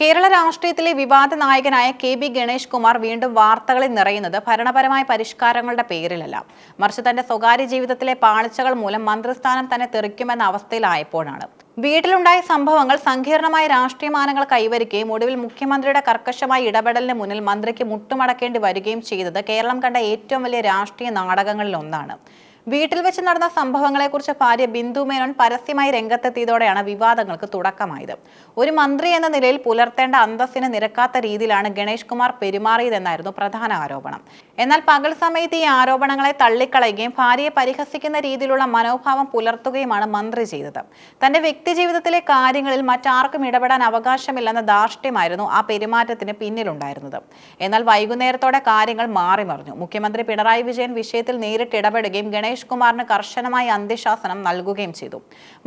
കേരള രാഷ്ട്രീയത്തിലെ വിവാദ നായകനായ കെ.ബി. ഗണേഷ് കുമാർ വീണ്ടും വാർത്തകളിൽ നിറയുന്നത് ഭരണപരമായ പരിഷ്കാരങ്ങളുടെ പേരിലല്ല, മറിച്ച് തന്റെ സ്വകാര്യ ജീവിതത്തിലെ പാളിച്ചകൾ മൂലം മന്ത്രിസ്ഥാനം തന്നെ തെറിക്കുമെന്ന അവസ്ഥയിലായപ്പോഴാണ്. വീട്ടിലുണ്ടായ സംഭവങ്ങൾ സങ്കീർണമായ രാഷ്ട്രീയ മാനങ്ങൾ കൈവരിക്കുകയും ഒടുവിൽ മുഖ്യമന്ത്രിയുടെ കർക്കശമായ ഇടപെടലിന് മുന്നിൽ മന്ത്രിക്ക് മുട്ടുമടക്കേണ്ടി വരികയും ചെയ്തത് കേരളം കണ്ട ഏറ്റവും വലിയ രാഷ്ട്രീയ നാടകങ്ങളിൽ ഒന്നാണ്. വീട്ടിൽ വെച്ച് നടന്ന സംഭവങ്ങളെക്കുറിച്ച് ഭാര്യ ബിന്ദു മേനോൻ പരസ്യമായി രംഗത്തെത്തിയതോടെയാണ് വിവാദങ്ങൾക്ക് തുടക്കമായത്. ഒരു മന്ത്രി എന്ന നിലയിൽ പുലർത്തേണ്ട അന്തസ്സിന് നിരക്കാത്ത രീതിയിലാണ് ഗണേഷ് കുമാർ പെരുമാറിയതെന്നായിരുന്നു പ്രധാന ആരോപണം. എന്നാൽ പകൽ സമയത്ത് ഈ ആരോപണങ്ങളെ തള്ളിക്കളയുകയും ഭാര്യയെ പരിഹസിക്കുന്ന രീതിയിലുള്ള മനോഭാവം പുലർത്തുകയുമാണ് മന്ത്രി ചെയ്തത്. തന്റെ വ്യക്തിജീവിതത്തിലെ കാര്യങ്ങളിൽ മറ്റാർക്കും ഇടപെടാൻ അവകാശമില്ലെന്ന ധാർഷ്ട്യമായിരുന്നു ആ പെരുമാറ്റത്തിന് പിന്നിലുണ്ടായിരുന്നത്. എന്നാൽ വൈകുന്നേരത്തോടെ കാര്യങ്ങൾ മാറിമറിഞ്ഞു. മുഖ്യമന്ത്രി പിണറായി വിജയൻ വിഷയത്തിൽ നേരിട്ട് ഇടപെടുകയും ഗണേഷ് കുമാറിന് കർശനമായ അന്ത്യശാസനം നൽകുകയും ചെയ്തു.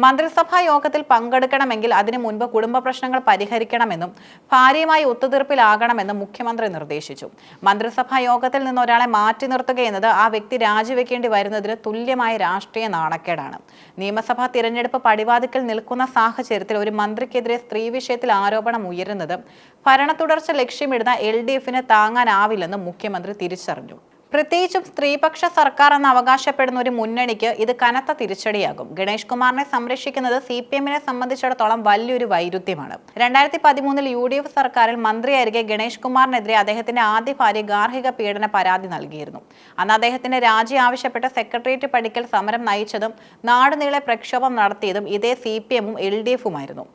മന്ത്രിസഭാ യോഗത്തിൽ പങ്കെടുക്കണമെങ്കിൽ അതിനു മുൻപ് കുടുംബ പ്രശ്നങ്ങൾ പരിഹരിക്കണമെന്നും ഭാര്യയുമായി ഒത്തുതീർപ്പിലാകണമെന്നും മുഖ്യമന്ത്രി നിർദ്ദേശിച്ചു. മന്ത്രിസഭാ യോഗത്തിൽ നിന്ന് ഒരാളെ മാറ്റി നിർത്തുക എന്നത് ആ വ്യക്തി രാജിവെക്കേണ്ടി വരുന്നതിന് തുല്യമായ രാഷ്ട്രീയ നാണക്കേടാണ്. നിയമസഭാ തിരഞ്ഞെടുപ്പ് പടിവാതിക്കൽ നിൽക്കുന്ന സാഹചര്യത്തിൽ ഒരു മന്ത്രിക്കെതിരെ സ്ത്രീ വിഷയത്തിൽ ആരോപണം ഉയരുന്നത് ഭരണ തുടർച്ച ലക്ഷ്യമിടുന്ന LDFന് താങ്ങാനാവില്ലെന്നും മുഖ്യമന്ത്രി തിരിച്ചറിഞ്ഞു. പ്രത്യേകിച്ചും സ്ത്രീപക്ഷ സർക്കാർ എന്ന് അവകാശപ്പെടുന്ന ഒരു മുന്നണിക്ക് ഇത് കനത്ത തിരിച്ചടിയാകും. ഗണേഷ് കുമാറിനെ സംരക്ഷിക്കുന്നത് CPMനെ സംബന്ധിച്ചിടത്തോളം വലിയൊരു വൈരുദ്ധ്യമാണ്. 2013 UDF സർക്കാരിൽ മന്ത്രിയായിരിക്കെ ഗണേഷ് കുമാറിനെതിരെ അദ്ദേഹത്തിന്റെ ആദ്യ ഭാര്യ ഗാർഹിക പീഡന പരാതി നൽകിയിരുന്നു. അന്ന് അദ്ദേഹത്തിന്റെ രാജി ആവശ്യപ്പെട്ട് സെക്രട്ടേറിയറ്റ് പടിക്കൽ സമരം നയിച്ചതും നാടുനീളെ പ്രക്ഷോഭം നടത്തിയതും ഇതേ CPMും LDFുമായിരുന്നു.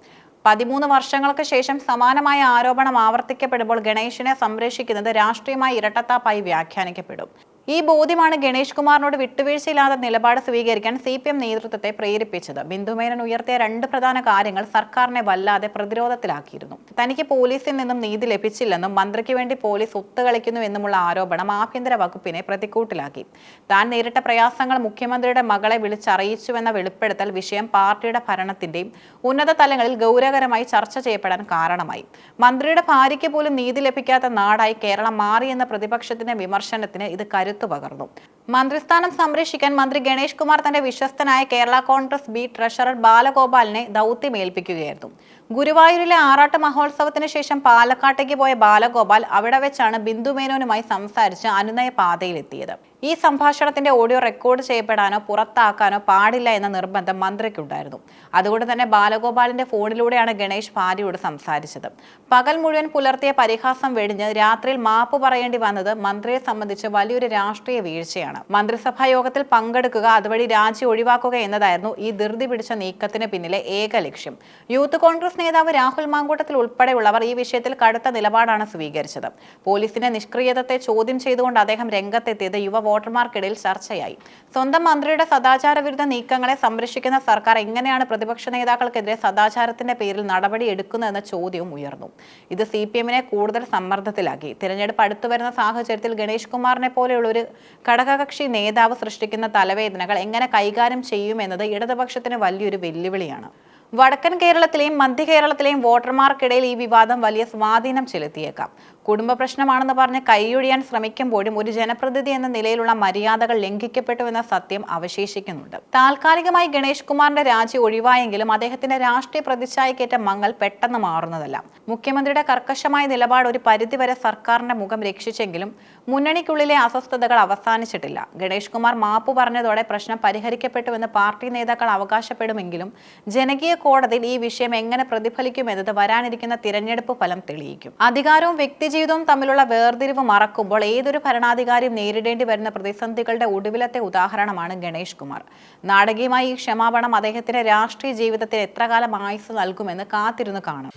13 വർഷങ്ങൾക്ക് ശേഷം സമാനമായ ആരോപണം ആവർത്തിക്കപ്പെടുമ്പോൾ ഗണേഷിനെ സംരക്ഷിക്കുന്നത് രാഷ്ട്രീയമായി ഇരട്ടത്താപ്പായി വ്യാഖ്യാനിക്കപ്പെടും. ഈ ബോധ്യമാണ് ഗണേഷ് കുമാറിനോട് വിട്ടുവീഴ്ചയില്ലാത്ത നിലപാട് സ്വീകരിക്കാൻ CPM നേതൃത്വത്തെ പ്രേരിപ്പിച്ചത്. ബിന്ദു മേനോൻ ഉയർത്തിയ രണ്ട് പ്രധാന കാര്യങ്ങൾ സർക്കാരിനെ വല്ലാതെ പ്രതിരോധത്തിലാക്കിയിരുന്നു. തനിക്ക് പോലീസിൽ നിന്നും നീതി ലഭിച്ചില്ലെന്നും മന്ത്രിക്ക് വേണ്ടി പോലീസ് ഒത്തുകളിക്കുന്നു എന്നുമുള്ള ആരോപണം ആഭ്യന്തര വകുപ്പിനെ പ്രതിക്കൂട്ടിലാക്കി. താൻ നേരിട്ട പ്രയാസങ്ങൾ മുഖ്യമന്ത്രിയുടെ മകളെ വിളിച്ചറിയിച്ചുവെന്ന വെളിപ്പെടുത്തൽ വിഷയം പാർട്ടിയുടെ ഭരണത്തിന്റെയും ഉന്നത തലങ്ങളിൽ ഗൗരവകരമായി ചർച്ച ചെയ്യപ്പെടാൻ കാരണമായി. മന്ത്രിയുടെ ഭാര്യയ്ക്ക് പോലും നീതി ലഭിക്കാത്ത നാടായി കേരളം മാറിയെന്ന പ്രതിപക്ഷത്തിന്റെ വിമർശനത്തിന് ഇത് പകർന്നു. മന്ത്രിസ്ഥാനം സംരക്ഷിക്കാൻ മന്ത്രി ഗണേഷ് കുമാർ തന്റെ വിശ്വസ്തനായ കേരള കോൺഗ്രസ് ബി ട്രഷറർ ബാലഗോപാലിനെ ദൗത്യമേൽപ്പിക്കുകയായിരുന്നു. ഗുരുവായൂരിലെ ആറാട്ട് മഹോത്സവത്തിന് ശേഷം പാലക്കാട്ടേക്ക് പോയ ബാലഗോപാൽ അവിടെ വെച്ചാണ് ബിന്ദു മേനോനുമായി സംസാരിച്ച് അനുനയ പാതയിലെത്തിയത്. ഈ സംഭാഷണത്തിന്റെ ഓഡിയോ റെക്കോർഡ് ചെയ്യപ്പെടാനോ പുറത്താക്കാനോ പാടില്ല എന്ന നിർബന്ധം മന്ത്രിക്കുണ്ടായിരുന്നു. അതുകൊണ്ട് തന്നെ ബാലഗോപാലിന്റെ ഫോണിലൂടെയാണ് ഗണേഷ് ഭാര്യയോട് സംസാരിച്ചത്. പകൽ മുഴുവൻ പുലർത്തിയ പരിഹാസം വെടിഞ്ഞ് രാത്രിയിൽ മാപ്പ് പറയേണ്ടി വന്നത് മന്ത്രിയെ സംബന്ധിച്ച് വലിയൊരു രാഷ്ട്രീയ വീഴ്ചയാണ്. മന്ത്രിസഭാ യോഗത്തിൽ പങ്കെടുക്കുക, അതുവഴി രാജി ഒഴിവാക്കുക എന്നതായിരുന്നു ഈ ധൃതി പിടിച്ച നീക്കത്തിന് പിന്നിലെ ഏക ലക്ഷ്യം. യൂത്ത് കോൺഗ്രസ് നേതാവ് രാഹുൽ മാങ്കൂട്ടത്തിൽ ഉൾപ്പെടെയുള്ളവർ ഈ വിഷയത്തിൽ കടുത്ത നിലപാടാണ് സ്വീകരിച്ചത്. പോലീസിന്റെ നിഷ്ക്രിയതത്തെ ചോദ്യം ചെയ്തുകൊണ്ട് അദ്ദേഹം രംഗത്തെത്തിയത് യുവ വോട്ടർമാർക്കിടയിൽ ചർച്ചയായി. സ്വന്തം മന്ത്രിയുടെ സദാചാര വിരുദ്ധ നീക്കങ്ങളെ സംരക്ഷിക്കുന്ന സർക്കാർ എങ്ങനെയാണ് പ്രതിപക്ഷ നേതാക്കൾക്കെതിരെ സദാചാരത്തിന്റെ പേരിൽ നടപടി എടുക്കുന്നതെന്ന ചോദ്യവും ഉയർന്നു. ഇത് CPMനെ കൂടുതൽ സമ്മർദ്ദത്തിലാക്കി. തിരഞ്ഞെടുപ്പ് അടുത്തുവരുന്ന സാഹചര്യത്തിൽ ഗണേഷ് കുമാറിനെ പോലെയുള്ള ഒരു ഘടകകക്ഷി നേതാവ് സൃഷ്ടിക്കുന്ന തലവേദനകൾ എങ്ങനെ കൈകാര്യം ചെയ്യുമെന്നത് ഇടതുപക്ഷത്തിന് വലിയൊരു വെല്ലുവിളിയാണ്. വടക്കൻ കേരളത്തിലെയും മധ്യ കേരളത്തിലെയും വോട്ടർമാർക്കിടയിൽ ഈ വിവാദം വലിയ സ്വാധീനം ചെലുത്തിയേക്കാം. കുടുംബ പ്രശ്നമാണെന്ന് പറഞ്ഞ് കൈയൊഴിയാൻ ശ്രമിക്കുമ്പോഴും ഒരു ജനപ്രതിനിധി എന്ന നിലയിലുള്ള മര്യാദകൾ ലംഘിക്കപ്പെട്ടുവെന്ന സത്യം അവശേഷിക്കുന്നുണ്ട്. താൽക്കാലികമായി ഗണേഷ് കുമാറിന്റെ രാജി ഒഴിവായെങ്കിലും അദ്ദേഹത്തിന്റെ രാഷ്ട്രീയ പ്രതിച്ഛായക്കേറ്റ മങ്ങൽ പെട്ടെന്ന് മാറുന്നതല്ല. മുഖ്യമന്ത്രിയുടെ കർക്കശമായ നിലപാട് ഒരു പരിധിവരെ സർക്കാരിന്റെ മുഖം രക്ഷിച്ചെങ്കിലും മുന്നണിക്കുള്ളിലെ അസ്വസ്ഥതകൾ അവസാനിച്ചിട്ടില്ല. ഗണേഷ് കുമാർ മാപ്പ് പറഞ്ഞതോടെ പ്രശ്നം പരിഹരിക്കപ്പെട്ടുവെന്ന് പാർട്ടി നേതാക്കൾ അവകാശപ്പെടുമെങ്കിലും ജനകീയ കോടതിയിൽ ഈ വിഷയം എങ്ങനെ പ്രതിഫലിക്കുമെന്നത് വരാനിരിക്കുന്ന തിരഞ്ഞെടുപ്പ് ഫലം തെളിയിക്കും. അധികാരവും വ്യക്തിജീവിതവും തമ്മിലുള്ള വേർതിരിവ് മറക്കുമ്പോൾ ഏതൊരു ഭരണാധികാരിയും നേരിടേണ്ടി വരുന്ന പ്രതിസന്ധികളുടെ ഒടുവിലത്തെ ഉദാഹരണമാണ് ഗണേഷ് കുമാർ. നാടകീയമായി ഈ ക്ഷമാപണം അദ്ദേഹത്തിന്റെ രാഷ്ട്രീയ ജീവിതത്തിൽ എത്രകാലം ആയുസ് നൽകുമെന്ന് കാത്തിരുന്ന് കാണും.